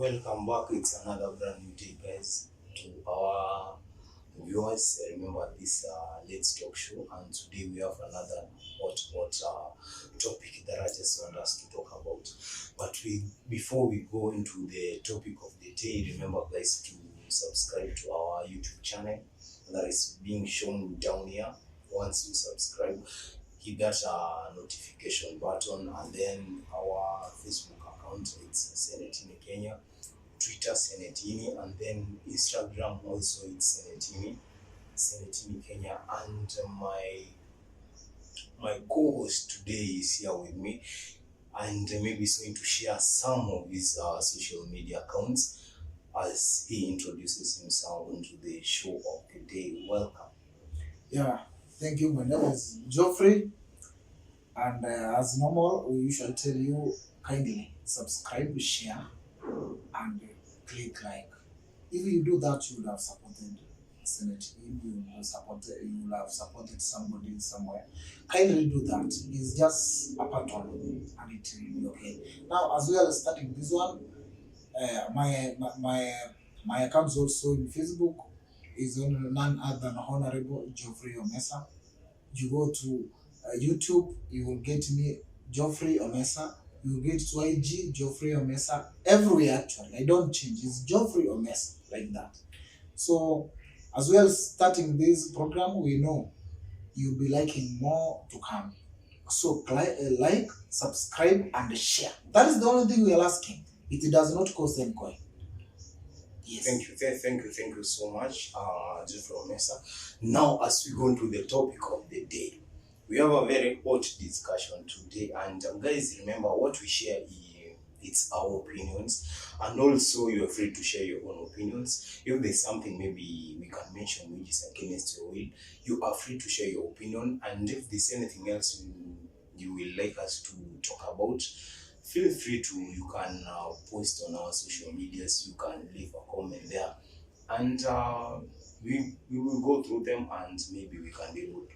welcome back. It's another brand new day, guys, to our viewers. Remember this Let's Talk show, and today we have another hot topic that I just want us to talk about. But before we go into the topic of the day, remember, guys, to subscribe to our YouTube channel that is being shown down here. Once you subscribe, hit that notification button, and then our Facebook account, it's Cenet Innie Kenya, Twitter Cenet Innie, and then Instagram also it's Cenet Innie Kenya. And my co-host today is here with me, and maybe he's going to share some of his social media accounts as he introduces himself into the show of the day. Welcome. Yeah, thank you. My name is Geoffrey, and as normal, we usually tell you kindly subscribe, share, and click like. If you do that, you would have supported Cenet. You will have supported somebody somewhere. Kindly do that. It's just a pattern, and it will be okay. Now, as we are starting this one, my account also in Facebook is on none other than Honorable Geoffrey Omesa. You go to YouTube, you will get me, Geoffrey Omesa. You will get to IG, Geoffrey Omesa. Everywhere, actually. I don't change. It's Geoffrey Omesa, like that. So, as well as starting this program, we know you'll be liking more to come. So, like, subscribe, and share. That is the only thing we are asking. It does not cost any coin. Yes. Thank you so much, Geoffrey Omesa. Now, as we go into the topic of the day, we have a very hot discussion today, and guys, remember what we share it's our opinions, and also you are free to share your own opinions. If there's something maybe we can mention which is against your will, you are free to share your opinion, and if there's anything else you will like us to talk about, feel free to, you can post on our social medias, you can leave a comment there, and we will go through them, and maybe we can be able to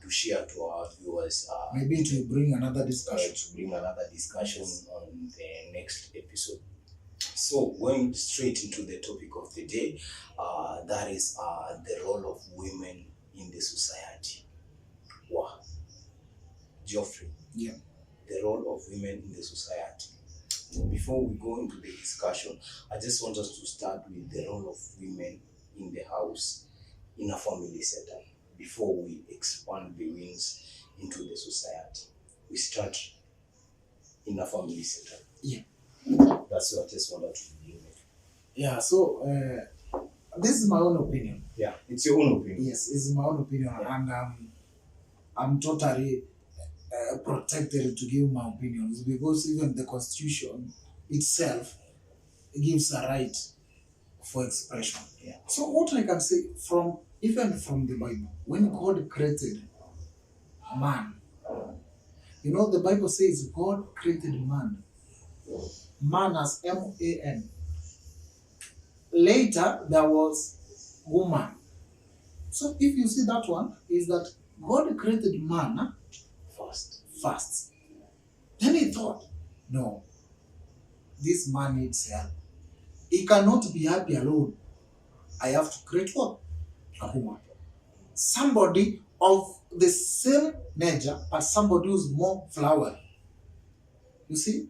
share to our viewers. Maybe to bring another discussion. On the next episode. So, going straight into the topic of the day, that is the role of women in the society. Wow. Geoffrey. Yeah. The role of women in the society. Before we go into the discussion, I just want us to start with the role of women in the house, in a family setup, before we expand the wings into the society. We start in a family setup. Yeah. That's what I just wanted to begin with. Yeah, so this is my own opinion. Yeah, it's your own opinion. Yes, it's my own opinion, yeah. And I'm totally protected to give my opinions, because even the Constitution itself gives a right for expression. Yeah. So what I can say even from the Bible, when God created man, you know, the Bible says God created man as M-A-N. Later, there was woman. So if you see that one, is that God created man first. Then he thought, no, this man needs help. He cannot be happy alone. I have to create what? A woman. Somebody of the same nature, but somebody who's more flowery. You see?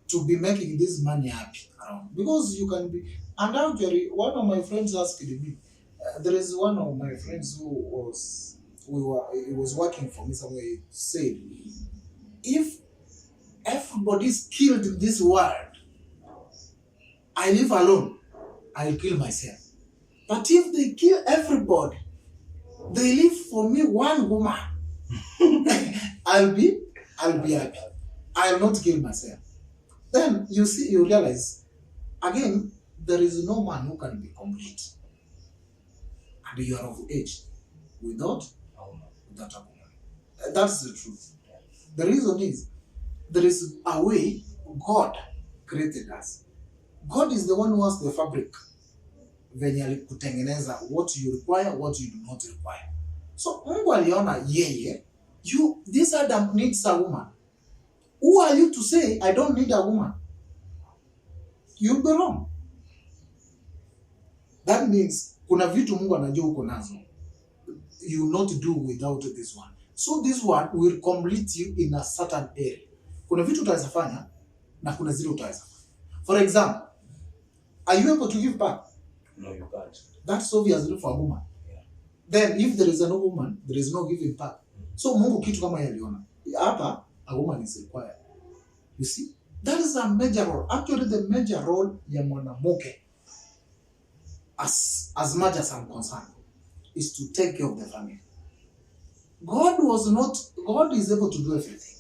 To be making this man happy around. Because you can be... And actually, one of my friends asked me, there is one of my friends who he was working for me somewhere. He said, if everybody's killed in this world, I live alone, I'll kill myself. But if they kill everybody, they leave for me one woman, I'll be happy. I'll not kill myself. Then you see, you realize, again, there is no man who can be complete. And you are of age without a woman. That's the truth. The reason is, there is a way God created us. God is the one who has the fabric. Venye kutengeneza what you require, what you do not require. So Mungu aliona yeye, this Adam needs a woman. Who are you to say I don't need a woman? you'll be wrong. That means kuna vitu Mungu anajua uko nazo. You will not do without this one. So this one will complete you in a certain area. Kuna vitu utaweza fanya na kuna zile utaweza fanya. For example, are you able to give back? No, you can't. That's obviously for a woman. Yeah. Then if there is no woman, there is no giving back. So Mungu kitu kama yaliona. Hapa a woman is required. You see? That is a major role. Actually the major role ya mwanamke, as much as I'm concerned, is to take care of the family. God is able to do everything.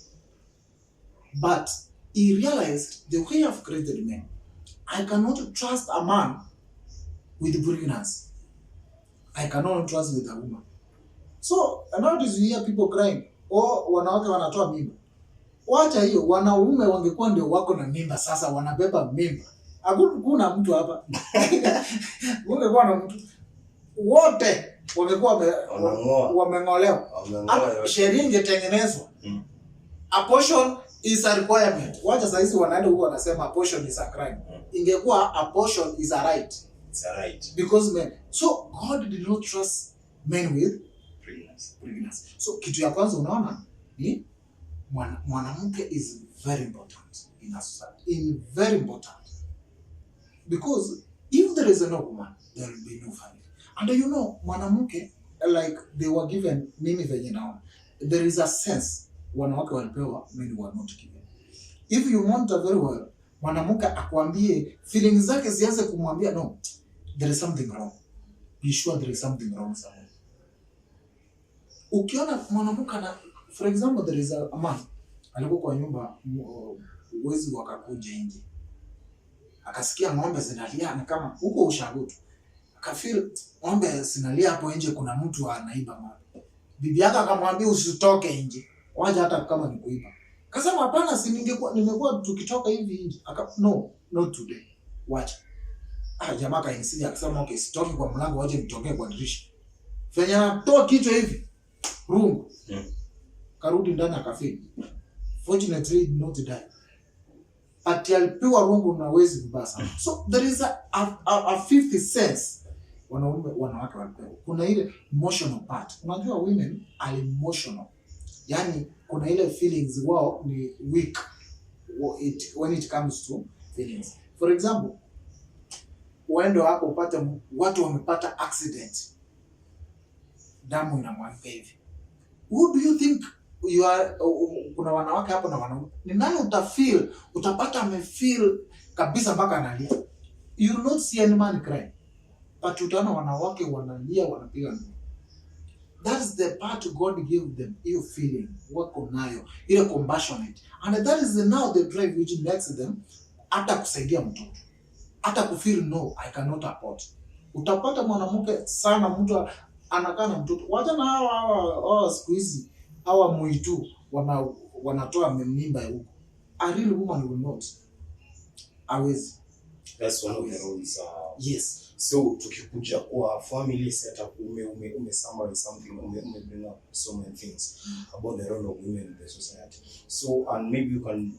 But he realized the way I've created men, I cannot trust a man with pregnancy. I cannot trust with a woman. So nowadays you hear people crying, oh, wanawake wanatoa mimba. Wacha hiyo, wanaume wangekuwa ndio wako na mimba sasa wanabeba mimba. Hakuna mtu hapa. Ungekuwa na mtu. Wote wangekuwa wameng'olewa. Sheria ingetengenezwa. Abortion is a requirement. Wacha sasa hizi wanaenda huko wanasema abortion is a crime. Ingekuwa abortion is a right. It's a right. Because men. So God did not trust men with pregnancy. So kitu ya kwanza unaona ni mwanamke is very important in a society. Very important. Because if there is no woman, there will be no family. And you know, mwanamke, like they were given, mimi venye naona, there is a sense wanawake walipewa, many were not given. If you want her very well, mwanamke akwambie feelings zake zianze kumwambia no, there is something wrong. Be sure there is something wrong somewhere. Ukiona mwanamke na, for example, there is a man alikuwa kwa nyumba, wezi wakakuja nje. Akasikia ng'ombe zinalia, na kama huko ushago tu. Akafeel ng'ombe zinalia hapo nje, kuna mtu anaiba ng'ombe. Bibi yake akamwambia usitoke nje. Waje hata kama ni kuiba. Akasema hapana, si nimekuwa tukitoka hivi nje. No, not today. Wacha. Jamaa kainisidia akasema okay, sitoki kwa mlango, waje nitokee kwa dirisha. Fanya natoa kichwa hivi. Rungu. Karudi ndani akafeel. Fortunately he did not die. Ati alipewa rungu na wezi kubasa. So there is a fifth sense wanawake walipewa. Kuna ile emotional part. Unajua women are emotional. Yani kuna ile feelings wao ni weak when it comes to feelings. For example, uende hapo upate watu wamepata accident, damu inamwagika hivi. Who do you think you are? Kuna wanawake hapo na wanaume, ni nani utapata amefeel kabisa mpaka analia? You will not see any man cry, but utaona wanawake wanalia, wanapiga nduru. That's the part God gave them, hiyo feeling wako nayo, ile compassionate, and that is now the drive which makes them hata kusaidia mtoto, hata kufeel no, I cannot afford. Utapata mwanamke sana mtu anakaa na mtoto, wacha na hawa siku hizi hawa muitu wanatoa mimba huko. A real woman will not. Always. That's one of the rules. Yes. So tukikuja kwa family setup, ume summarize something, ume bring up so many things about the role of women in the society. So, and maybe you can,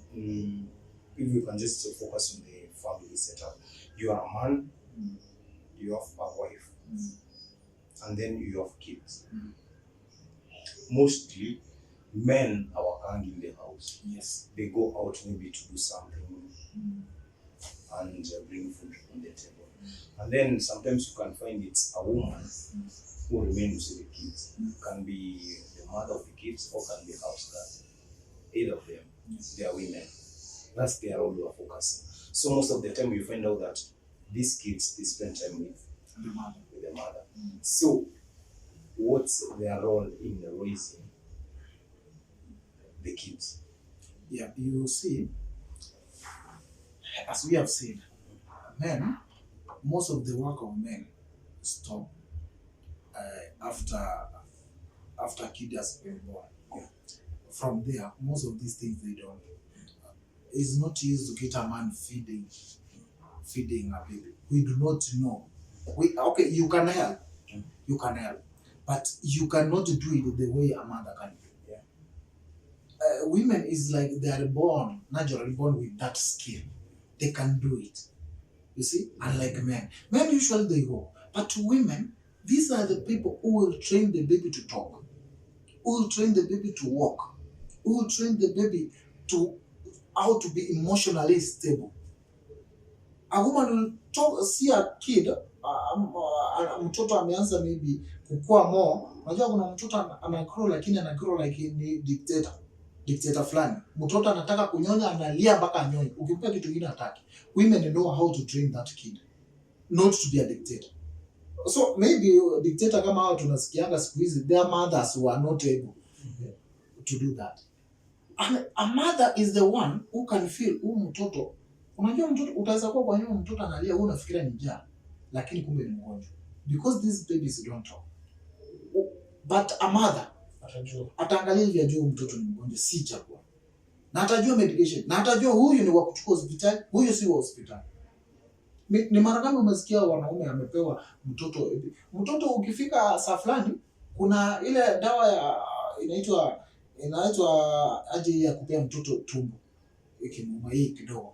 if you can just focus on the family setup. You are a man, you have a wife, and then you have kids. Mostly, men are working in the house. Yes. They go out maybe to do something and bring food on the table. And then sometimes you can find it's a woman who remains with the kids. Can be the mother of the kids or can be house girl. Either of them, they are women. That's their role you are focusing. So most of the time you find out that these kids, they spend time with the mother. So what's their role in raising the kids? Yeah, you see, as we have said, men, most of the work of men stop after kid has been born. From there, most of these things they don't. It's not easy to get a man feeding a baby. We do not know. Okay, you can help, but you cannot do it the way a mother can do. Women is like they are naturally born with that skill. They can do it. You see, unlike men. Men usually they go. But to women, these are the people who will train the baby to talk, who will train the baby to walk, who will train the baby to how to be emotionally stable. A woman will talk, see a kid, mtoto ameanza maybe kukua more. Unajua kuna mtoto anagrow lakini anagrow like ni dictator fulani. Mtoto anataka kunyonya, analia mpaka anyonye. Ukimpa kitu kingine hataki. Women know how to train that kid not to be a dictator. So maybe dictator kama hao tunasikianga siku hizi, their mothers were not able to do that. And a mother is the one who can feel mtoto. Unajua mtoto utaweza kuwa kwa nyuma mtoto analia, wewe unafikiria ni njaa, lakini kumbe ni mgonjwa. Because these babies don't talk. But a mother ataangalia hivi, ajue mtoto ni mgonjwa, si chakula. Na atajua medication, na atajua huyu ni wa kuchukua hospitali, huyu si wa hospitali. Ni mara ngapi umesikia wanaume amepewa mtoto ukifika saa fulani kuna ile dawa ya inaitwa aje ya kupea mtoto tumbo ikimuuma hii kidogo,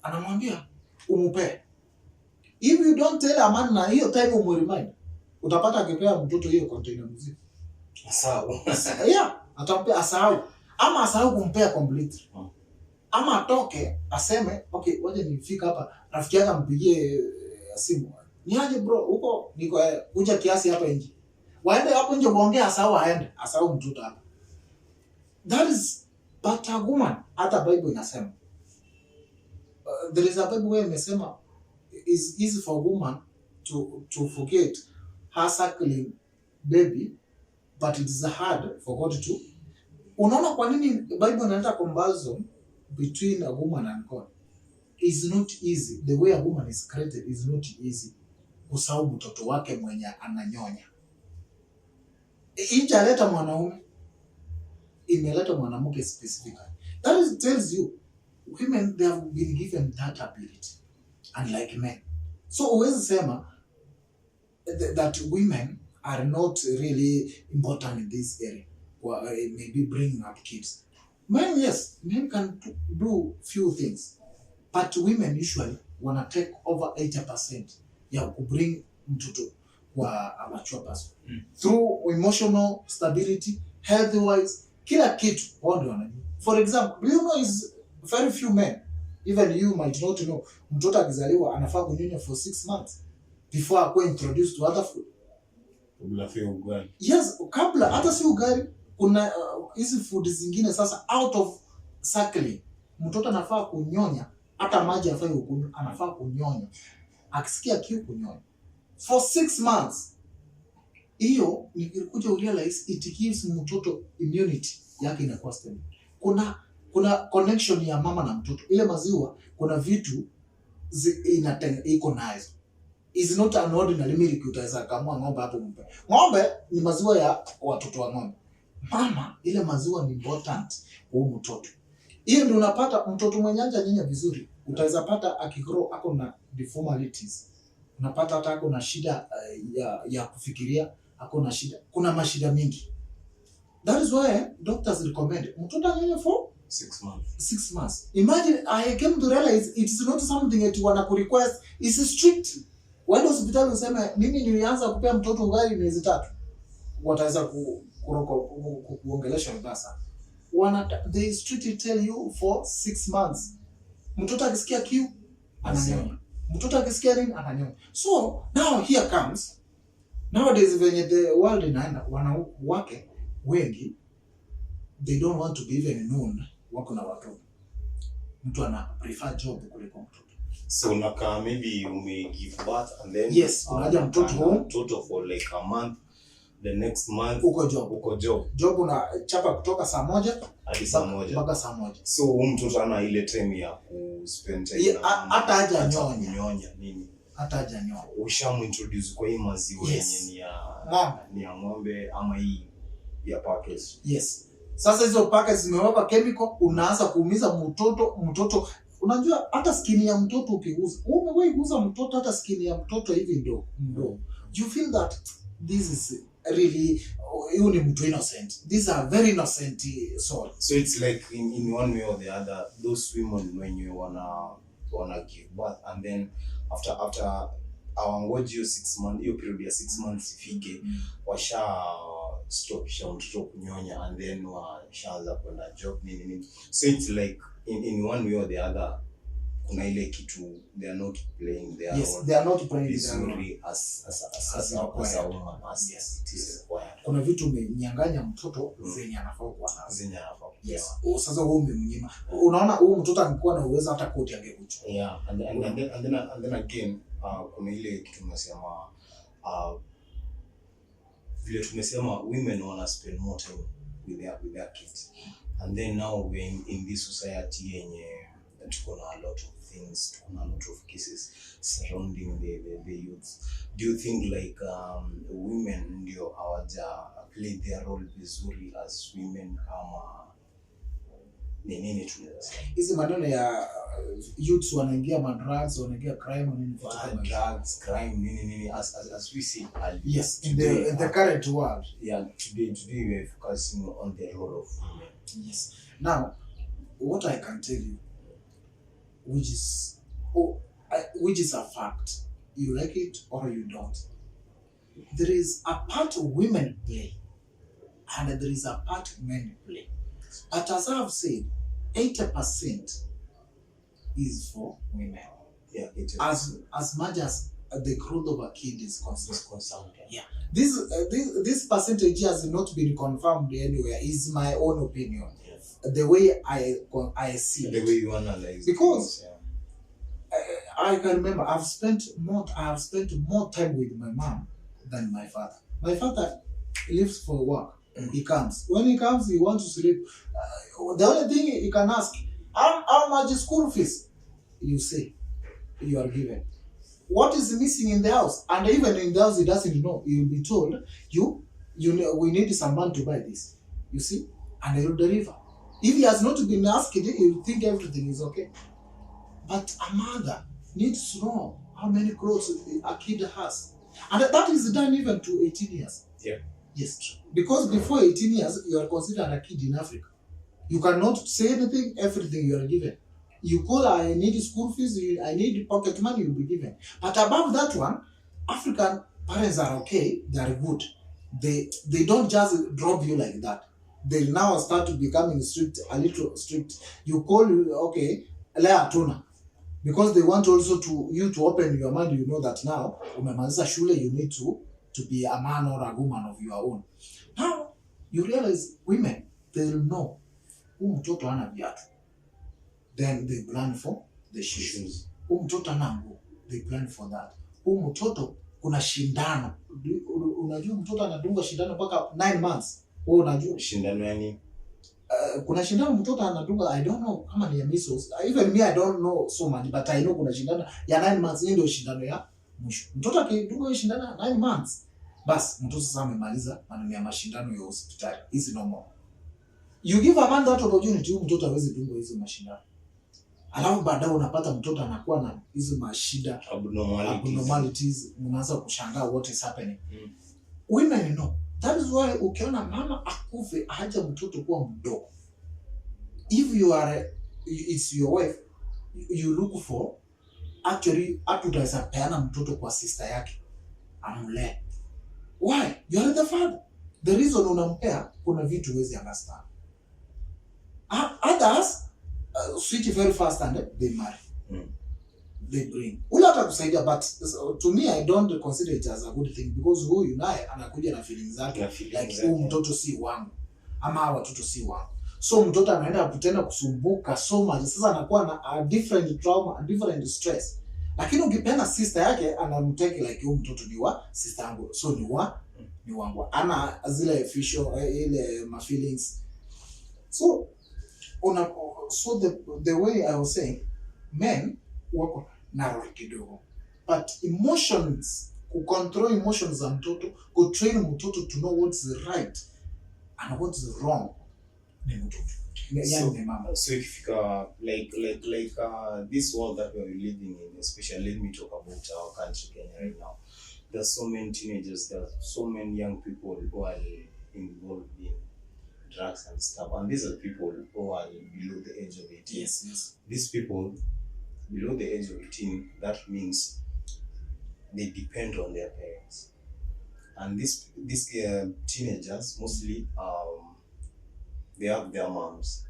anamwambia umupe. If you don't tell a man na hiyo time umremind, utapata akipea mtoto hiyo container mzima sawa. Yeah, atampea asahau, ama asahau kumpea completely. Ama atoke aseme okay, waje nifika hapa, rafiki yake ampigie simu, ni aje bro, huko niko kuja kiasi hapa nje, waende hapo nje kuongea, sawa, aende asahau mtoto hapa. That is but a woman. Hata Bible inasema there is a Bible where imesema is easy for a woman to forget her suckling baby, but it is hard for God to. Unaona kwa nini Bible inaleta comparison between a woman and God? Is not easy. The way a woman is created is not easy kusahau mtoto wake mwenye ananyonya. Ijaleta mwanaume, imeleta mwanamke specifically. That tells you women, they have been given that ability, unlike men. So huwezi sema that women are not really important in this area, or maybe bringing up kids. Men, yes, men can do few things, but women usually wanna take over 80% ya kubring mtoto kwa a mature person through emotional stability, health wise, kila kitu wao ndio wanajua. For example, you know, is very few men, even you might not know, mtoto akizaliwa anafaa kunyonya for 6 months before akuwe introduced to other food. Kabla ya ugali. Yes, kabla hata si ugali, kuna hizi food zingine sasa out of suckling. Mtoto anafaa kunyonya, hata maji afai ukunywa, anafaa kunyonya. Akisikia kiu kunyonya for 6 months. Hiyo nikikuja urealize it gives mtoto immunity yake inakuwa stable. Kuna connection ya mama na mtoto. Ile maziwa kuna vitu iko nazo. Is not an ordinary milk utaweza kamua ng'ombe hapo mpe. Ng'ombe ni maziwa ya watoto wa ng'ombe. Mama, ile maziwa ni important kwa mtoto. Hiyo ndio unapata mtoto mwenye hajanyanya vizuri, utaweza pata akigrow ako na deformalities. Unapata hata ako na shida ya kufikiria, ako na shida. Kuna mashida mingi. That is why doctors recommend mtoto anyonye for 6 months. 6 months. Imagine, I came to realize it's not something that you wanna request, it's strict. Wende hospitali useme mimi nilianza kupea mtoto ugali miezi 3. Wataweza kuongelesha vibaya. They strictly tell you for 6 months. Mtoto akisikia kiu ananyonya. Mtoto akisikia nini ananyonya. So now here comes, nowadays when the world inaenda, wanawake wengi they don't want to be even known wako na watoto. Mtu ana prefer job kuliko mtoto. So unakaa maybe give birth and then yes, unaja mtoto home, mtoto for like a month, the next month uko job. Job unachapa kutoka saa 1 hadi saa 1 mpaka saa 1. So mtoto ana ile time ya kuspend time hata haja nyonya nini, hata haja nyonya. Ushamintroduce kwa hii maziwa yenye ni ya ng'ombe ama hii ya package. Yes. Sasa hizo package zimewekwa chemical, unaanza kuumiza mtoto. Unajua hata skin ya mtoto ukiguza, umewahi kuguza mtoto hata skin ya mtoto hivi ndio. You feel that this is really, you ni mtu innocent. These are very innocent soul. So it's like in one way or the other, those women when you wanna wana give birth, and then after awangoji hiyo 6 months, hiyo period ya 6 months ifike, washa stopisha mtoto kunyonya, and then washaanza kwenda job nini. So it's like in one way or the other, kuna ile kitu they are not playing their role. They are not playing vizuri as a woman, as it is required. Kuna vitu umenyang'anya mtoto zenye anafaa kuwa nazo. Sasa wewe umemnyima. Unaona huyu mtoto angekuwa na uwezo hata koti angekuchukua. Yeah, and then again, kuna ile kitu tunasema vile tumesema women wanna spend more time with their kids, and then now we're in this society yenye tuko na a lot of things, tuko na a lot of cases surrounding the youths. Do you think like women ndio hawaja play their role vizuri as women, ama nini tunaweza sema? Hizi maneno ya youths wanaingia drugs, wanaingia crime, nini drugs, crime, nini as we see earlier. Yes, in the current world. Yeah, today we are focusing on the role of women. Yes. Now, what I can tell you, which is a fact, you like it or you don't, there is a part women play and there is a part men play. But as I have said, 80% is for women. Yeah, as much as the growth of a kid is concerned. Yeah, this percentage has not been confirmed anywhere. Is my own opinion. Yes. The way I see the it. way you analyze. Because I can remember I have spent more time with my mom than my father. My father leaves for work. He comes. When he comes, he wants to sleep. The only thing he can ask, how much is school fees? You say, you are given. What is missing in the house? And even in the house, he doesn't know. He will be told, we need some money to buy this. You see? And he will deliver. If he has not been asked, he will think everything is okay. But a mother needs to know how many clothes a kid has. And that is done even to 18 years. Yeah. Yes, true. Because before 18 years, you are considered a kid in Africa. You cannot say anything, everything you are given. You call, I need school fees, I need pocket money, you'll be given. But above that one, African parents are okay, they are good. They don't just drop you like that. They now start becoming strict, a little strict. You call, okay, lea tuna. Because they want also you to open your mind, you know that now, umemaliza shule, you need to be a man or a woman of your own. Now, you realize women, they will know who mtoto hana viatu. Then they plan for the shoes. Huu mtoto hana nguo, they plan for that. Huu mtoto kuna shindano. Unajua mtoto anadunga shindano mpaka 9 months. Wewe unajua shindano yani? Kuna shindano mtoto anadunga, I don't know kama ni ya measles. Even me, I don't know so much, but I know kuna shindano ya 9 months. Hii ndio shindano ya mwisho. Mtoto akidunga hiyo shindano ya 9 months, basi mtoto sasa amemaliza maneno ya mashindano ya hospitali. Hizi no more. You give a man that opportunity, mtoto hawezi dunga hizo mashindano. Alafu baadaye unapata mtoto anakuwa na hizo mashida, abnormalities, unaanza kushangaa what is happening. Women know. That is why ukiona mama akufe acha mtoto kuwa mdogo. If you are it's your wife, you look for actually atutaweza peana mtoto kwa sister yake amlee. Why? You are the father. The reason unampea kuna vitu huwezi understand. Others switch very fast and they marry. They bring. Ule atakusaidia, but to me I don't consider it as a good thing, because huyu naye anakuja na feelings zake, like huyu mtoto si wangu ama watoto si wangu. So mtoto anaenda kutenda kusumbuka so much, sasa anakuwa na a different trauma, a different stress. Lakini ukipenda sister yake anamtake like huyu mtoto ni wa sister yangu, so ni wangu. Ana zile official ile ma feelings. So the way I was saying, men wako narrow kidogo, but emotions, control emotions za mtoto, train mtoto to know what's right and what's wrong, ni mtoto. So ikifika like this world that we are living in, especially let me talk about our country Kenya right now. There's so many teenagers, there are so many young people who are involved in drugs and stuff, and these are people who are below the age of 18. Yes. These people, below the age of 18, that means they depend on their parents. And these teenagers mostly they have their moms.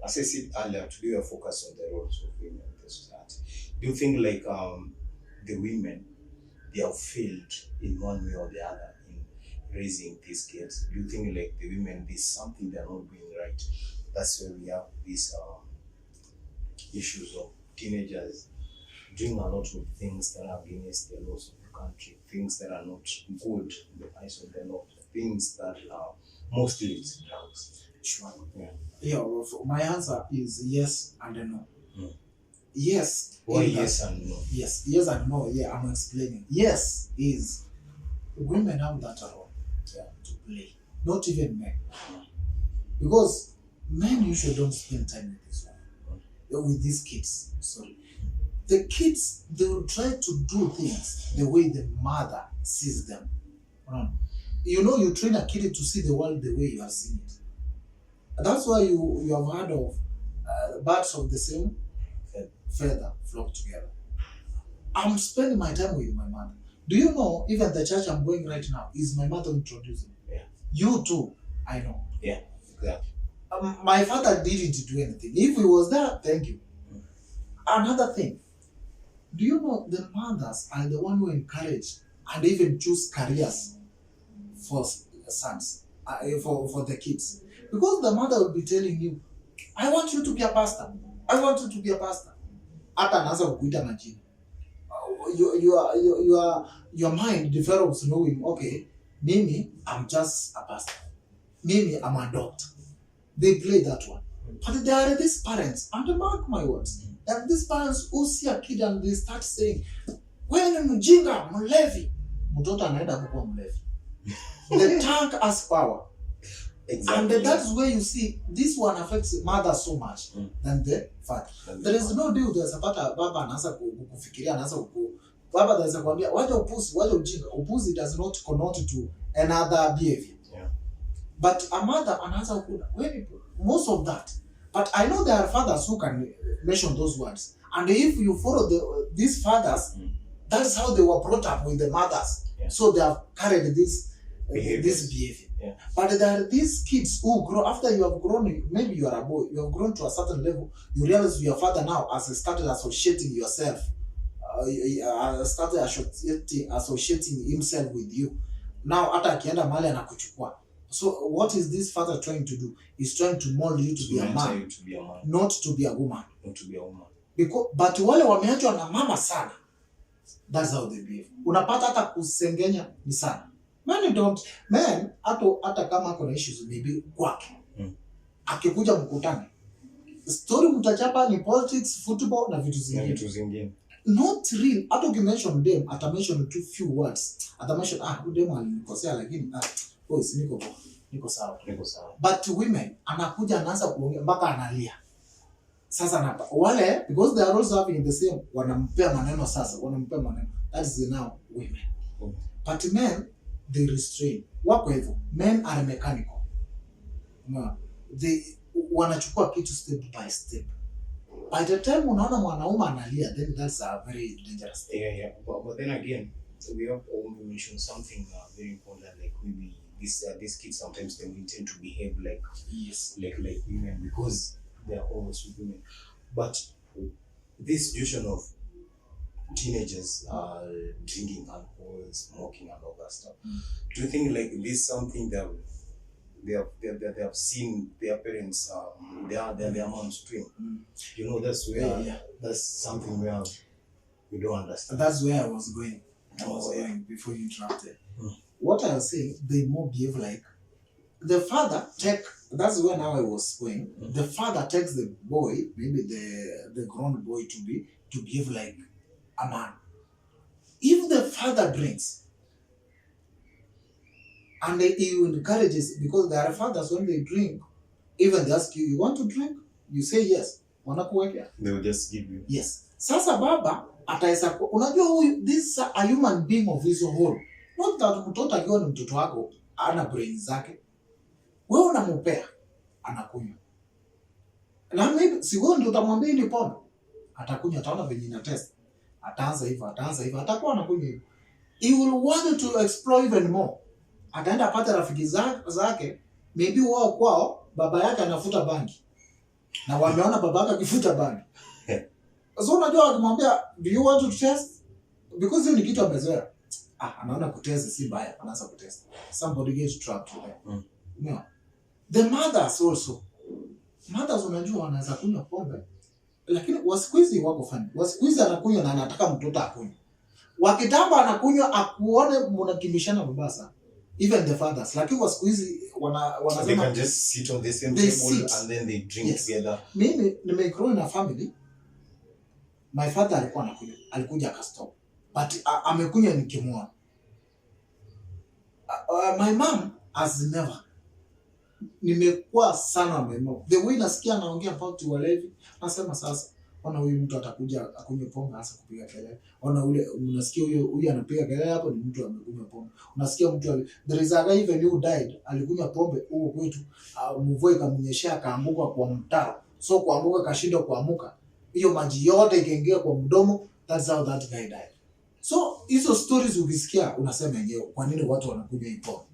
As I said earlier, today we are focused on the roles of women in the society. Do you think like the women, they have failed in one way or the other in raising these kids? Do you think like the women, there's something they're not doing right? That's where we have these issues of teenagers doing a lot of things that are against the laws of the country, things that are not good in the eyes of the law, things that are mostly drugs. Sure. Yeah. Yeah, well, my answer is yes and no. Yes. Why is yes that, and no? yes and no. Yeah, I'm explaining. Yes is women have that role to play, not even men. Because men usually don't spend time with this one, with these kids. Sorry. The kids, they will try to do things the way the mother sees them. You know, you train a kid to see the world the way you are seeing it. That's why you have heard of birds of the same feather flock together. I'm spending my time with my mother. Do you know, even the church I'm going right now is my mother introducing me. Yeah. You too, I know. Yeah, exactly. My father didn't do anything. If he was there, thank you. Another thing, do you know the mothers are the one who encourage and even choose careers for sons, for the kids? Because the mother will be telling you, I want you to be a pastor. I want you to be a pastor. Hata anaanza kukuita majina. Your mind develops knowing, okay, Mimi, I'm just a pastor. Mimi, I'm a doctor. They play that one. But there are these parents, and mark my words, and these parents who see a kid and they start saying, wewe ni mjinga, mlevi. Mtoto anaenda kuwa mlevi. The tongue has power. Exactly. And that's where you see this one affects mother so much than the father. There is no deal there's about baba anaanza kufikiria anaanza baba anaweza kuambia waje upuzi, waje ujinga. Upuzi does not connote to another behavior. Yeah. But a mother anaanza most of that. But I know there are fathers who can mention those words. And if you follow these fathers, that's how they were brought up with the mothers. Yeah. So they have carried this behavior. Yeah. But there are these kids who grow after you have grown. Maybe you are a boy, you have grown to a certain level. You realize your father now has started associating yourself, started associating himself with you. Now, hata akienda mahali anakuchukua. So, what is this father trying to do? He's trying to mold you to be a man, not to be a woman. Not to be a woman. But wale wameachwa na mama sana. That's how they behave. Unapata hata kusengenya ni sana. Men hata kama kuna issues maybe kwake. Akikuja mkutano. Story mtachapa ni politics, football na vitu zingine. Not real. Hata ukimention them, ata mention too few words. Ata mention dem alinikosea lakini boys niko sawa. But women anakuja anaanza kuongea mpaka analia. Sasa wale because they are also having the same wanampea maneno. That is now women. But men, they restrain. Wako hivyo. Men are mechanical. No. They wanachukua kitu step by step. By the time unaona mwanaume analia, then that's a very dangerous thing. Yeah. But then again, so we have to mention something very important, like maybe these kids sometimes they will tend to behave like women because they are almost with women. But this situation of teenagers drinking alcohol, smoking, and all that stuff. Do you think like this is something that they have seen their parents, their moms doing? You know, that's where that's something where we don't understand. That's where I was going. Before you interrupted. What I was saying, they more behave like the father that's where now I was going. The father takes the boy, maybe the grown boy to behave like a man. If the father drinks and he encourages, because there are fathers when they drink, even they ask you want to drink? You say yes. They will just give you. Yes. Sasa baba ataweza, unajua huyu, this is a human being of his own. Not that mtoto akiwa ni mtoto wako ana brain zake. Wewe unampea anakunywa. Na maybe si wewe ndio utamwambia ni pombe. atakunywa, ataona venye ina test, ataanza hivyo, atakuwa anakunywa hivyo. He will want to explore even more. Ataenda apate rafiki zake, maybe wao kwao baba yake anafuta bangi na wameona baba yake akifuta bangi. So unajua wakimwambia do you want to test, because hiyo ni kitu amezoea, anaona kutest si mbaya, anaanza kutest, somebody gets trapped there. No. The mothers also, mothers unajua wanaweza kunywa pombe, lakini wasikuizi wako funny. Wasikuizi anakunywa na anataka mtoto akunywe. Wakitamba anakunywa akuone mnakimbishana vibaya sana. Even the fathers, lakini wasikuizi wanasema they can just sit on the same table and then they drink together. Mimi nimegrow in a family, my father alikuwa anakunywa, alikuja akastop, but amekunywa nikimwona. My mom has never. Nimekuwa sana my mom. The way nasikia anaongea about walevi, nasema sasa ona huyu mtu atakuja akunywe pombe hasa kupiga kelele. Ona ule unasikia huyu anapiga kelele hapo ni mtu amekunywa pombe. Unasikia mtu there is a guy even who died alikunywa pombe huko kwetu, mvua ikamnyeshea akaanguka kwa mtaro. So kuanguka kashindwa kuamuka. Hiyo maji yote ikaingia kwa mdomo, that's how that guy died. So hizo stories ukisikia unasema yenyewe kwa nini watu wanakunywa hii pombe?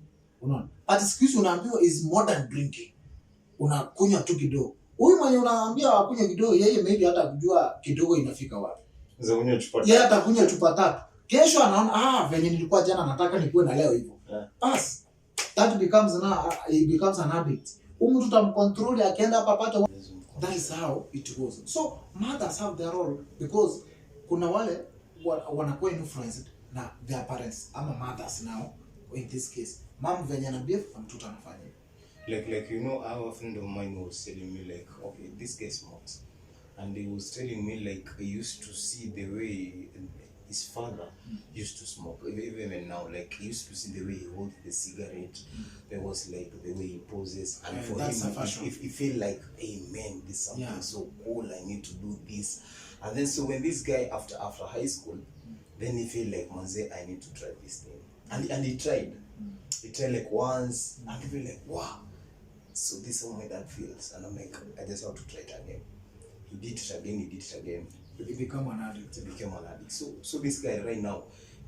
Unaona? But siku hizi unaambiwa is modern drinking. Unakunywa tu kidogo. Huyu mwenye unaambia akunywe kidogo, yeye maybe hata kujua kidogo inafika wapi. Zakunywa chupa tatu. Yeye atakunywa chupa tatu. Kesho anaona venye nilikuwa jana nataka nikuwe na leo hivyo. Bas. That becomes it becomes an habit. Mtu tutamcontrol akienda hapa pata. That is how it goes. So mothers have their role because kuna wale wanakuwa influenced na their parents ama mothers now in this case. Mom venye anabia mtoto anafanya. Like you know, our friend of mine was telling me like, okay, this guy smokes, and he was telling me like he used to see the way his father used to smoke. Even now, like he used to see the way he holds the cigarette. There was like the way he poses, and for him, if he feel like, hey man, this is something so cool, I need to do this. And then so when this guy after high school, then he feel like, manze, I need to try this thing, and he tried. He tried like once, and he feel like, wow. So this is how my dad feels, and I'm like, I just have to try it again. He did it again. He became an addict. So this guy right now,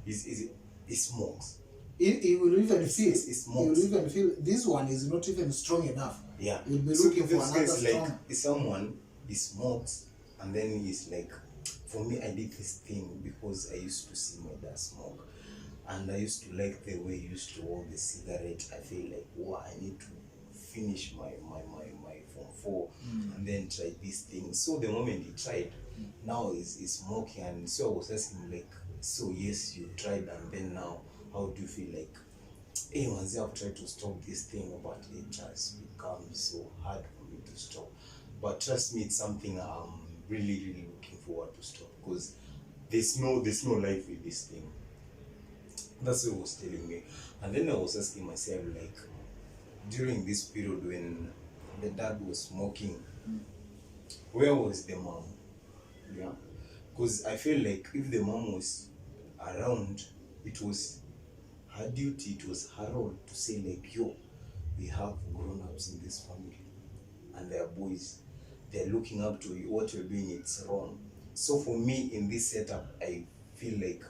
he smokes. He will even feel. He will even feel this one is not even strong enough. Yeah. He'll be looking for another strong. Like, is someone he smokes, and then he's like, for me, I did this thing because I used to see my dad smoke, and I used to like the way he used to hold the cigarette. I feel like, wow, I need to finish my Form 4 and then try this thing. So the moment he tried, now he's smoking, and so I was asking him like, so yes, you tried, and then now how do you feel? Like, hey, once I've tried to stop this thing, but it just becomes so hard for me to stop. But trust me, it's something I'm really looking forward to stop, because there's no life with this thing. That's what he was telling me. And then I was asking myself like, during this period when the dad was smoking, where was the mom? Yeah, because I feel like if the mom was around, it was her duty, it was her role to say like, yo, we have grown-ups in this family and they are boys, they're looking up to you, what you're doing, it's wrong. So for me in this setup, I feel like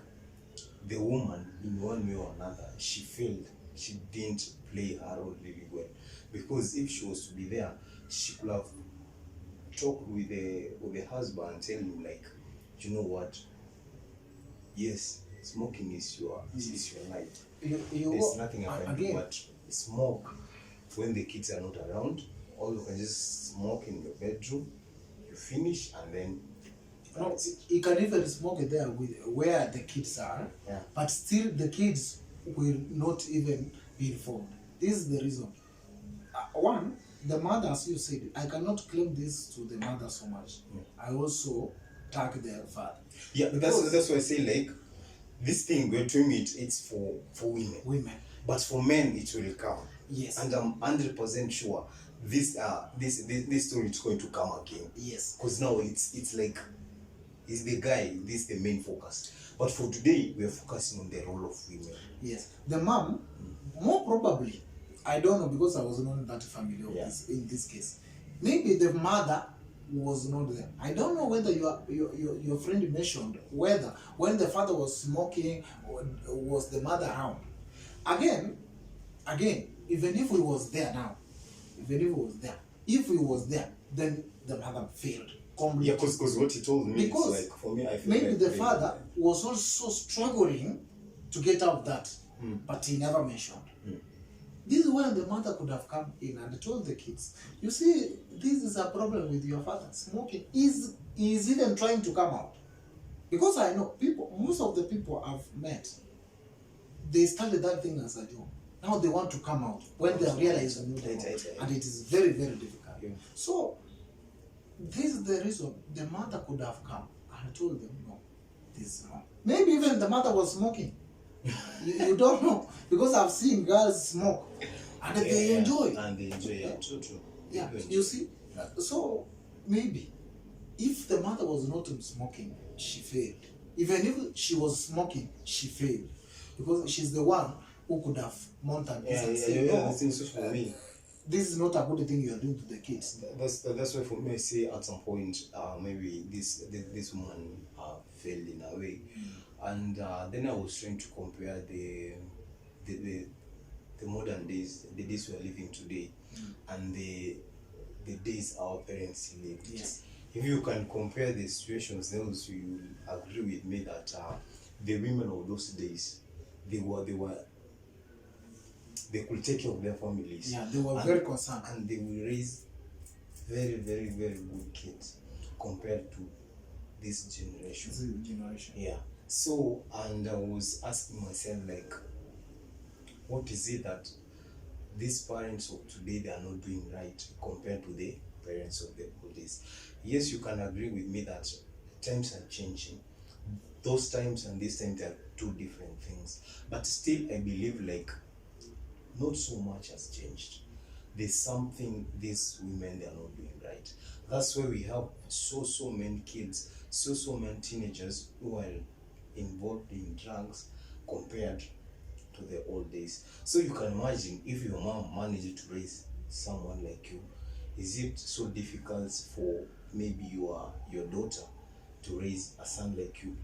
the woman in one way or another, she failed. She didn't play her role really well, because if she was to be there, she could have talked with the husband and tell him like, you know what, yes, smoking is your life. There's nothing I can do but smoke when the kids are not around, or you can just smoke in your bedroom, you finish, and then no, you can even smoke there with where the kids are, but still the kids will not even be informed. This is the reason. One, the mothers, you said, I cannot claim this to the mother so much. I also tag their father. Yeah, that's why I say like, this thing we're doing it's for women. But for men it will come. Yes. And I'm 100% sure this story is going to come again. Yes. Because now it's like, is the guy, this is the main focus. But for today, we are focusing on the role of women. Yes. The mom, more probably, I don't know because I was not that familiar with this, in this case. Maybe the mother was not there. I don't know whether your friend mentioned whether when the father was smoking was the mother around. Again, even if he was there now, if he was there, then the mother failed completely. Yeah, because what he told me Because is like, for me, I feel maybe like the father was also struggling to get out of that, Mm. but he never mentioned. Mm. This is when the mother could have come in and told the kids, you see, this is a problem with your father. Smoking is even trying to come out. Because I know people, most of the people I've met, they started that thing as a joke. Now they want to come out when they realize the new and it is very, very difficult. Yeah. So this is the reason the mother could have come and told them, no, this is wrong. Maybe even the mother was smoking. you don't know, because I've seen girls smoke and they enjoy. And they enjoy, yeah, true. Yeah, you see. So maybe if the mother was not smoking, she failed. Even if she was smoking, she failed, because she's the one who could have mounted this and said, yeah. no, That's also for me. this is not a good thing you are doing to the kids. That's why for me I say at some point maybe this woman failed in a way, and then I was trying to compare the modern days, the days we are living today, and the days our parents lived. Yes. If you can compare the situations, then also you will agree with me that the women of those days, they could take care of their families. Yeah, they were very concerned. And they will raise very, very, very good kids compared to this generation. Yeah. So, and I was asking myself, like, what is it that these parents of today, they are not doing right compared to the parents of the old days? Yes, you can agree with me that times are changing. Those times and this time, they are two different things. But still, I believe, like, not so much has changed. There's something these women, they are not doing right. That's why we have so many kids, so many teenagers who are involved in drugs compared to the old days. So you can imagine if your mom managed to raise someone like you, is it so difficult for maybe your daughter to raise a son like you?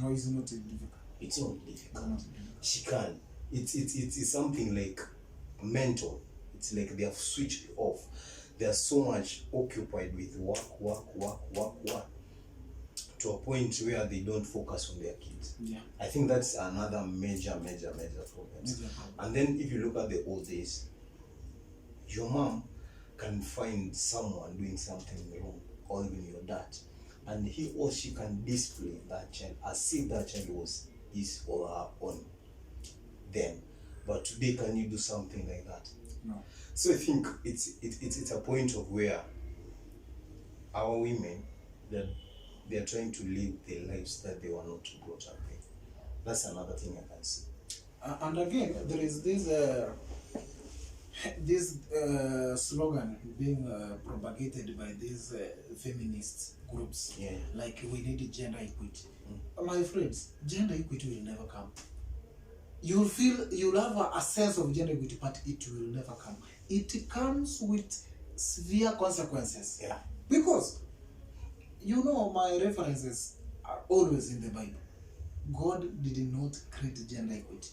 No, it's not difficult. It's not difficult. She can. It's something like mental. It's like they have switched off. They are so much occupied with work to a point where they don't focus on their kids. Yeah. I think that's another major problem. And then if you look at the old days, your mom can find someone doing something wrong, or even your dad, and he or she can display that child as if that child was his or her own then. But today, can you do something like that? No. So I think it's a point of where our women, they're trying to live the lives that they were not brought up with. That's another thing I can see. And again, there is this slogan being propagated by these feminist groups, like we need gender equity. My friends, gender equity will never come. You'll have a sense of gender equity, but it will never come. It comes with severe consequences. Yeah. Because, my references are always in the Bible. God did not create gender equity.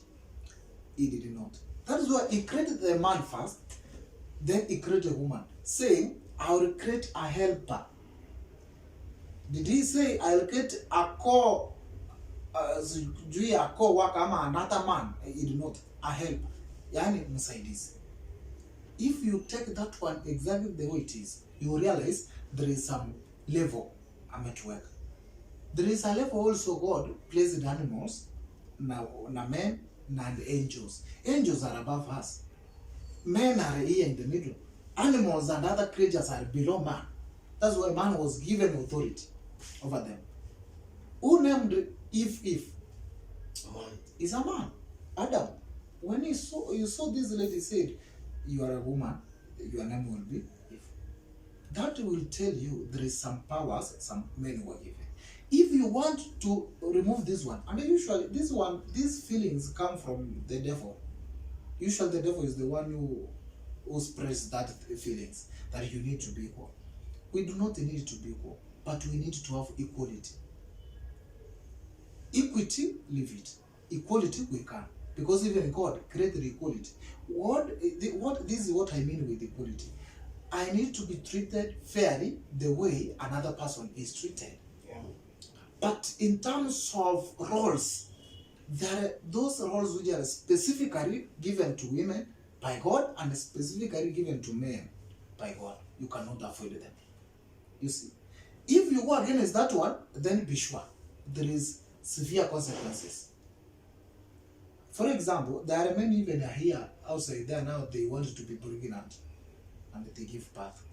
He did not. That is why he created the man first, then he created a woman, saying, I will create a helper. Did he say, I will create a co-worker, another man? He did not. A helper. Yani msaidizi. If you take that one exactly the way it is, you realize there is some level at work. There is a level also God placed in animals, na men, and angels. Angels are above us. Men are here in the middle. Animals and other creatures are below man. That's why man was given authority over them. Who named Eve? Man. Is a man. Adam. When you saw this lady said, you are a woman, your name will be Eve. That will tell you there is some powers some men were given. If you want to remove this one, and usually these feelings come from the devil. Usually the devil is the one who spreads that feelings that you need to be equal. We do not need to be equal, but we need to have equality. Equity, leave it. Equality, we can. Because even God created equality. This is what I mean with equality. I need to be treated fairly the way another person is treated. Yeah. But in terms of roles, there are those roles which are specifically given to women by God and specifically given to men by God. You cannot avoid them. You see, if you go against that one, then be sure there is severe consequences. For example, there are many even here outside there now, they want to be pregnant and they give birth.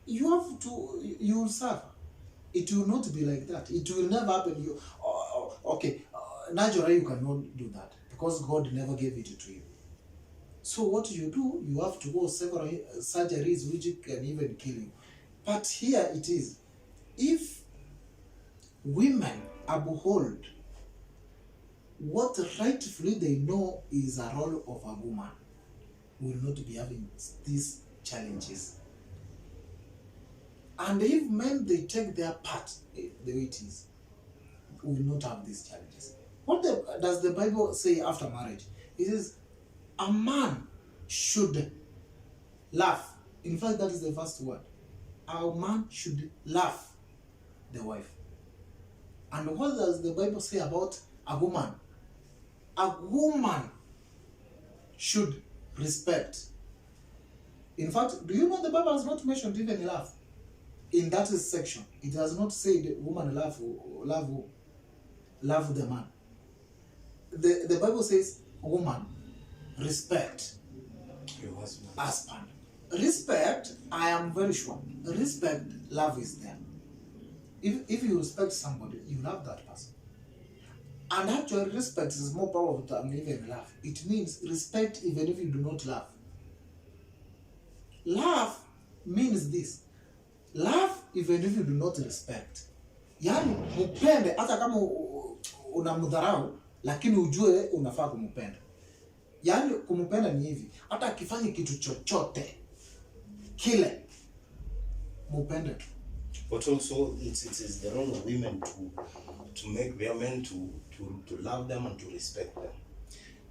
You will suffer. It will not be like that. It will never happen. Naturally you cannot do that because God never gave it to you. So what you do, you have to go several surgeries which can even kill you. But here it is, if women uphold what rightfully they know is a role of a woman, will not be having these challenges. And if men, they take their part the way it is, we will not have these challenges. What does the Bible say after marriage? It says, a man should laugh. In fact, that is the first word. A man should love the wife. And what does the Bible say about a woman? A woman should respect. In fact, do you know the Bible has not mentioned even love? In that section, it does not say the woman love the man. The Bible says, woman, respect Your husband. Respect, I am very sure. Respect, love is there. If you respect somebody, you love that person. And actually, respect is more powerful than even love. It means respect even if you do not love. Love means this. Love even if you do not respect. Yani, mupende, hata kama unamdharau, lakini ujue unafaa kumupenda. Yani, kumupenda ni hivi. Hata akifanya kitu chochote, kile, mupende tu. But also, it is the role of women to make their men to love them and to respect them.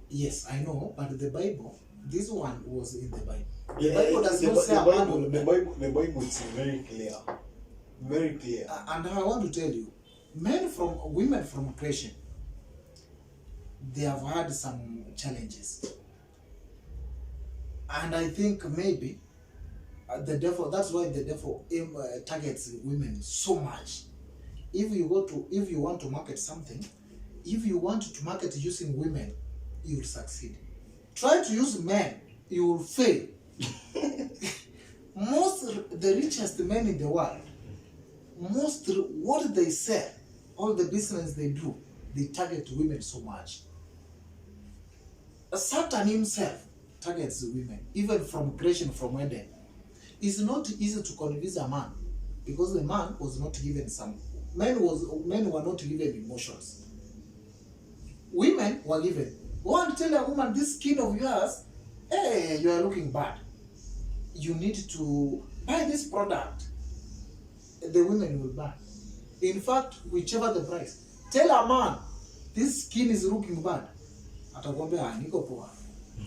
Yes, I know, but the Bible, this one was in the Bible. The Yeah, Bible does not say a man will the Bible is very clear. Very clear. And I want to tell you, women from creation, they have had some challenges. And I think maybe the devil, that's why the devil targets women so much. If you want to market something, if you want to market using women, you will succeed. Try to use men, you will fail. The richest men in the world, what they sell, all the business they do, they target women so much. Satan himself targets women, even from creation, from Eden. It's not easy to convince a man because the man was not given some. Men were not given emotions. Women were given. You want to tell a woman, this skin of yours, hey, you are looking bad. You need to buy this product. The women will buy. In fact, whichever the price. Tell a man, this skin is looking bad. Atakwambia, niko poa.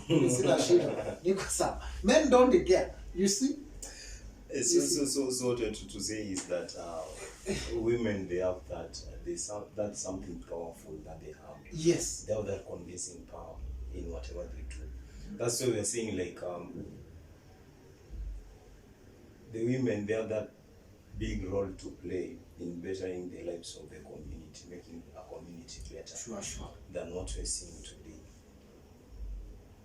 Sina shida. Niko sawa. Men don't care. You see? So what I'm to say is that women, they have that's something powerful that they have. Yes. They have that convincing power in whatever they do. That's why we're saying like the women, they have that big role to play in bettering the lives of the community, making a community better. Sure. Than what we're seeing today.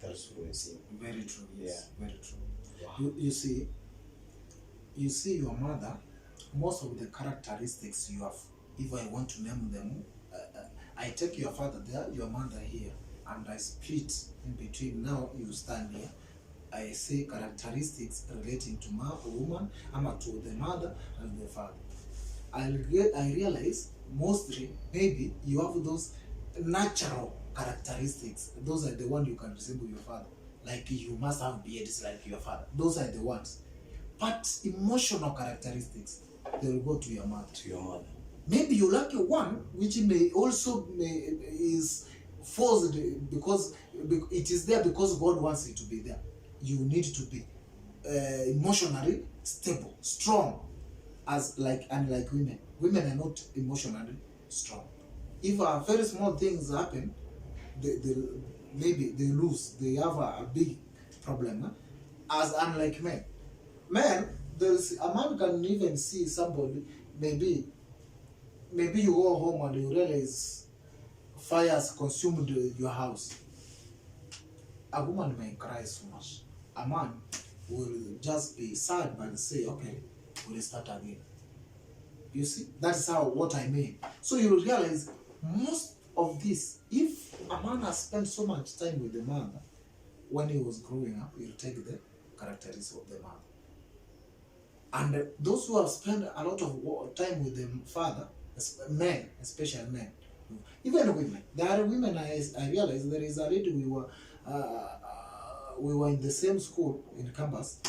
That's what we're seeing. Very true. Yes. Yeah. Very true. Wow. You see your mother, most of the characteristics you have, if I want to name them, I take your father there, your mother here, and I split in between. Now you stand here. I say characteristics relating to woman, to the mother and the father. I realize mostly maybe you have those natural characteristics. Those are the ones you can resemble your father. Like you must have beards like your father. Those are the ones. but emotional characteristics, they will go to your mother. To your mother. Maybe you lack one, which is forced because it is there because God wants it to be there. You need to be emotionally stable, strong, unlike women. Women are not emotionally strong. If very small things happen, maybe they lose. They have a big problem. Huh? As unlike men, a man can even see somebody. Maybe you go home and you realize fires consumed your house. A woman may cry so much. A man will just be sad but say, okay, we'll start again. You see, that's what I mean. So you realize most of this, if a man has spent so much time with the mother when he was growing up, he'll take the characteristics of the mother. And those who have spent a lot of time with the father, men, especially men, even women. There are women, I realized there is a lady we were in the same school in campus.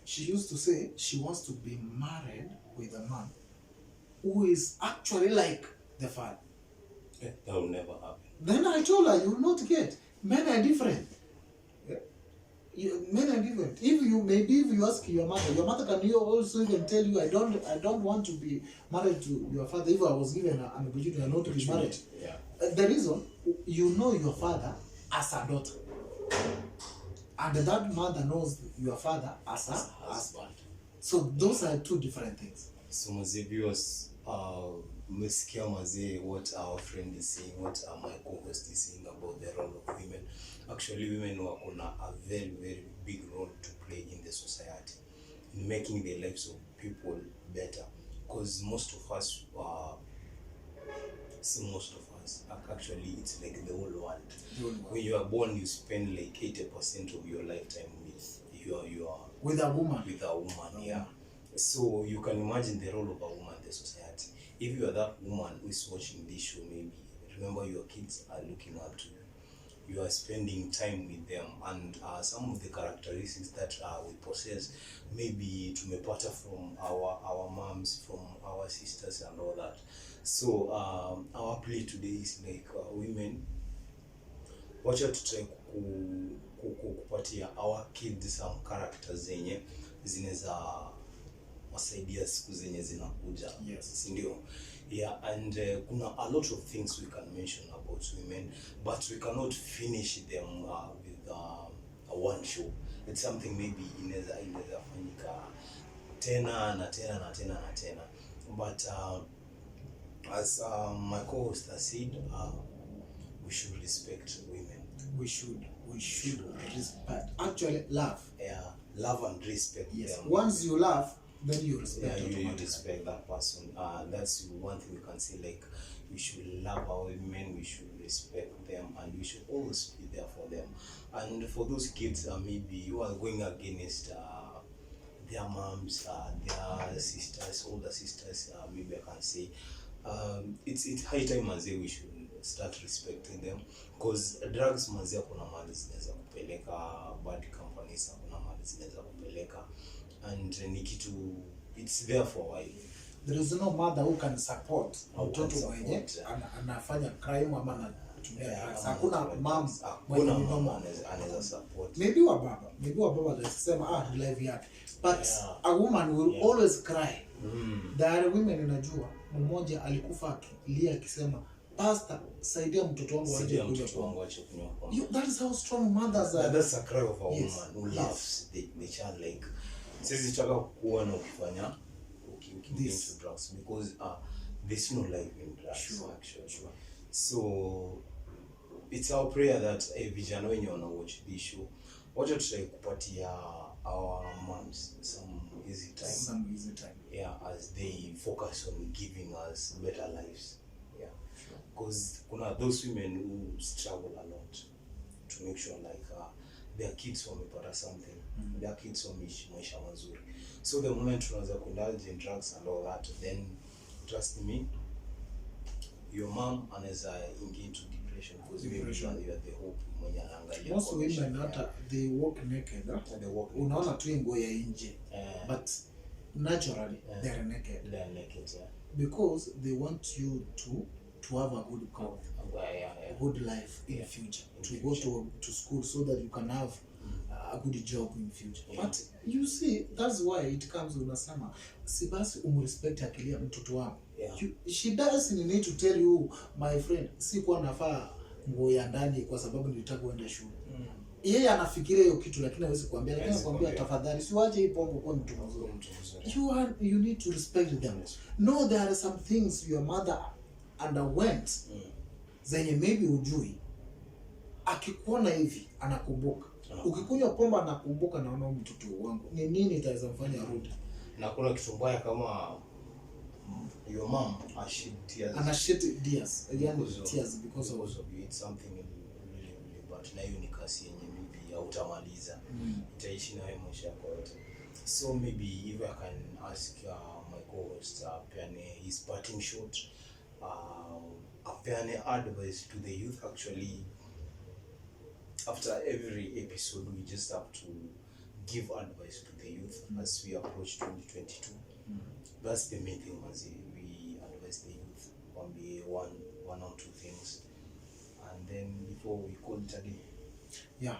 She used to say she wants to be married with a man who is actually like the father. Yeah, that will never happen. Then I told her, you will not get. Men are different. Men are different. If you ask your mother can also even tell you, I don't want to be married to your father. If I was given an opportunity not to be married, yeah. The reason, you know your father as a daughter, and that mother knows your father as a husband. So those are two different things. So viewers, umesikia mazee what our friend is saying, what my co-host is saying about the role of women. Actually, women wako na a very, very big role to play in the society, in making the lives of people better. Because most of us, actually it's like the whole world. When you are born, you spend like 80% of your lifetime with a woman. Yeah. So you can imagine the role of a woman in the society. If you are that woman who is watching this show, maybe remember your kids are looking up to you. You are spending time with them, and some of the characteristics that we possess, maybe tumepata from our moms, from our sisters and all that. So our plea today is like women, wacha tutry kupatia our kids some characters zenye zinaweza wasaidia siku zenye zinakuja. Yes. Si ndio? Yeah, and kuna a lot of things we can mention about women, but we cannot finish them with one show. It's something maybe inaweza fanyika tena na tena. But as my co-host has said, we should respect women. We should respect. Actually, love. Yeah, love and respect. Yes. them. Once you love, then you respect. Yeah, you respect that person. That's one thing we can say. Like, we should love our women, we should respect them, and we should always be there for them. And for those kids, maybe you are going against their moms, their sisters, older sisters. Maybe I can say, it's high time as we should start respecting them, because drugs mazia kuna mali zinaweza kupeleka, bad companies kuna mali zinaweza kupeleka, and ni kitu, it's there for a while. There is no mother who can support mtoto mwenye anafanya crime ama anatumia drugs. Hakuna mom mwenye anaweza support. Maybe wa baba atasema live yake, but a woman will always cry. There are women inajua mmoja alikufa akilia akisema, pastor, saidia mtoto wangu aje kunywa. That is how strong mothers are. That's a cry of a woman who loves the child. Like, sisi chaka kuona ukifanya into drugs, because there's no life in drugs. Sure. So it's our prayer that vijana wenye wana watch this show, wacha tutaki kupatia our moms some easy time. Yeah, as they focus on giving us better lives. Yeah, because kuna those women who struggle a lot to make sure like their kids wamepata something, their kids wameishi maisha mazuri. So the moment tunaweza indulge in drugs and all that, then trust me, your mom anaweza ingia into depression because maybe you are the hope mwenye anaangalia. Most women hata they walk naked. Unaona tu nguo ya nje. But naturally they are naked. They are naked, yeah. Because they want you to have a good growth, a good life in future, to go to school so that you can have a good job in future. But you see, that's why it comes unasema si basi umrespect akili ya mtoto wako. She doesn't need to tell you, my friend, si kwa nafaa nguo ya ndani kwa sababu nilitaka kuenda shule. Yeye anafikiria hiyo kitu lakini hawezi kuambia, lakini anakuambia tafadhali siwache hii pombe kwa mtu mzuri. You need to respect them. No, there are some things your mother underwent zenye maybe ujui. Akikuona hivi anakumbuka. Ukikunywa pombe anakumbuka, naona mtoto wangu ni nini itaweza mfanya arudi. Na kuna kitu mbaya kama your mom shed tears. Tears because of you. It's something really bad. Na hiyo ni kasi yenye maybe hautamaliza. Itaishi nawe maisha yako yote. So maybe if I can ask my co-host his parting shot, advice to the youth. Actually, after every episode we just have to give advice to the youth as we approach 2022. That's the main thing, we advise the youth on the one or two things, and then before we call it a day. Yeah.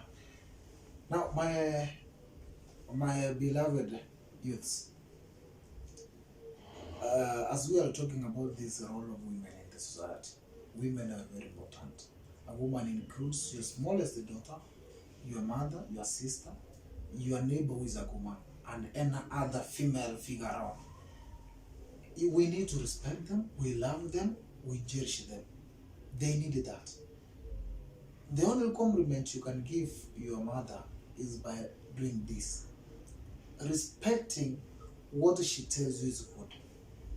Now my beloved youths, as we are talking about this role of women in the society, women are very important. A woman includes your smallest daughter, your mother, your sister, your neighbor who is a woman, and any other female figure around. We need to respect them, we love them, we cherish them. They need that. The only compliment you can give your mother is by doing this. Respecting what she tells you is good.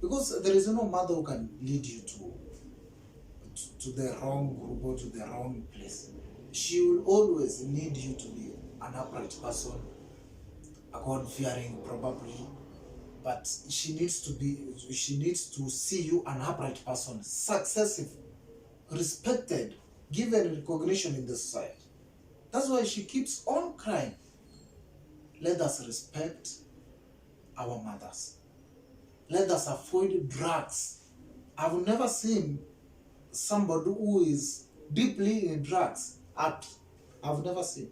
Because there is no mother who can lead you to the wrong group or to the wrong place. She will always need you to be an upright person, a God-fearing probably, but she needs to see you an upright person, successful, respected, given recognition in the society. That's why she keeps on crying. Let us respect our mothers. Let us avoid drugs. I've never seen somebody who is deeply in drugs happy. I've never seen.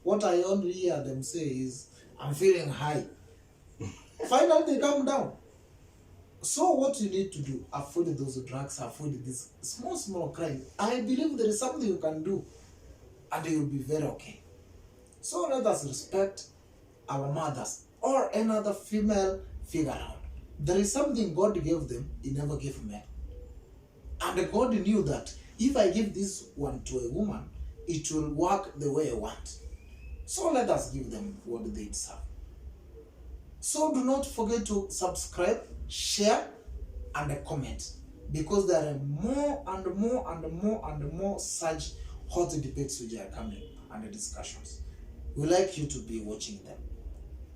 What I only hear them say is, I'm feeling high. Finally, they come down. So what you need to do, avoid those drugs, avoid this small crime. I believe there is something you can do and you will be very okay. So let us respect our mothers or another female figure around. There is something God gave them, He never gave men. And God knew that if I give this one to a woman, it will work the way I want. So let us give them what they deserve. So do not forget to subscribe, share, and comment, because there are more and more and more and more such hot debates which are coming and discussions. We like you to be watching them.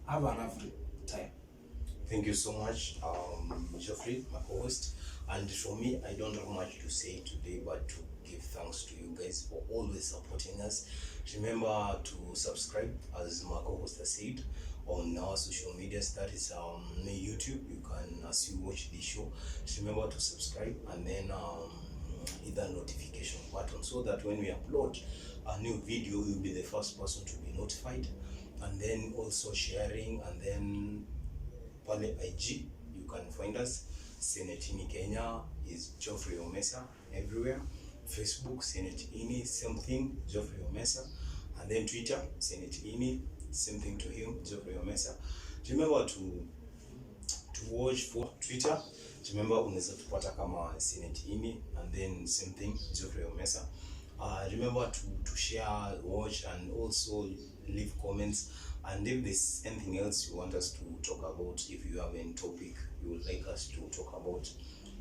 Have a lovely time. Thank you so much, Geoffrey, my co-host. And for me, I don't have much to say today, but to give thanks to you guys for always supporting us. Remember to subscribe, as my co-host has said, on our social media. That is YouTube. You can, as you watch the show, remember to subscribe and then hit the notification button so that when we upload a new video, you'll be the first person to be notified. And then also sharing, and then Pale IG, you can find us. Cenet Innie Kenya is Geoffrey Omesa everywhere. Facebook, Cenet Innie, same thing, Geoffrey Omesa. And then Twitter, Cenet Innie, same thing to him, Geoffrey Omesa. Remember to watch for Twitter. Remember unaweza tupata kama Cenet Innie, and then same thing, Geoffrey Omesa. Remember to share, watch, and also leave comments. And if there's anything else you want us to talk about, if you have any topic you would like us to talk about,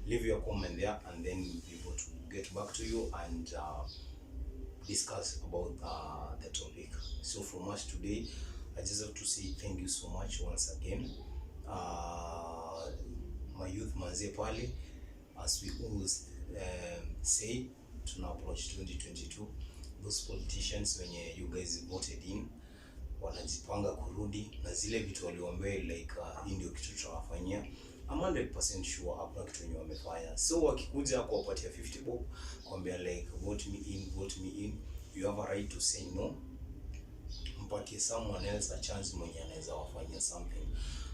leave your comment there, and then we'll be able to get back to you and discuss about the topic. So from us today, I just have to say thank you so much once again. My youth manze pale, as we always say tuna approach 2022, those politicians wenye you guys voted in wanajipanga kurudi na zile vitu walioambia like hii ndio kitu tutawafanyia. I'm 100% sure hakuna kitu yenye wamefanya. So wakikuja kuwapatia 50 bob kwambia like vote me in, you have a right to say no. Mpatie someone else a chance mwenye anaweza wafanyia something.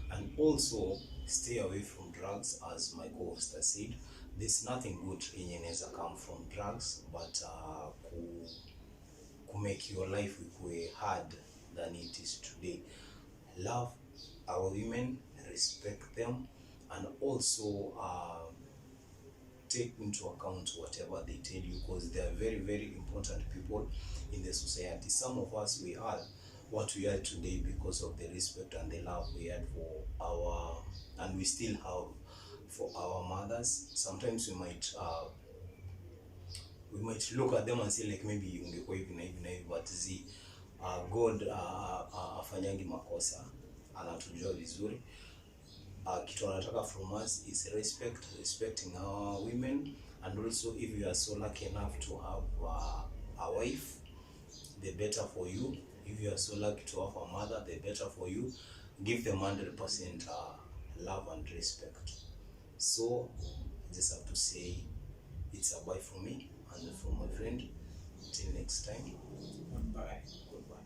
And also stay away from drugs, as my co-host has said. There's nothing good yenye inaweza come from drugs, but ku make your life way hard than it is today. Love our women, respect them, and also take into account whatever they tell you, because they are very, very important people in the society. Some of us, we are what we are today because of the respect and the love we had for our, and we still have for our mothers. Sometimes we might look at them and say like maybe ungekuwa hivi na hivi na hivi, but God afanyangi makosa, anatujua vizuri. Kitu anataka from us is respecting our women, and also if you are so lucky enough to have a wife, the better for you. If you are so lucky to have a mother, the better for you. Give them 100% love and respect. So I just have to say it's a bye from me and from my friend. Till next time. Goodbye. Goodbye.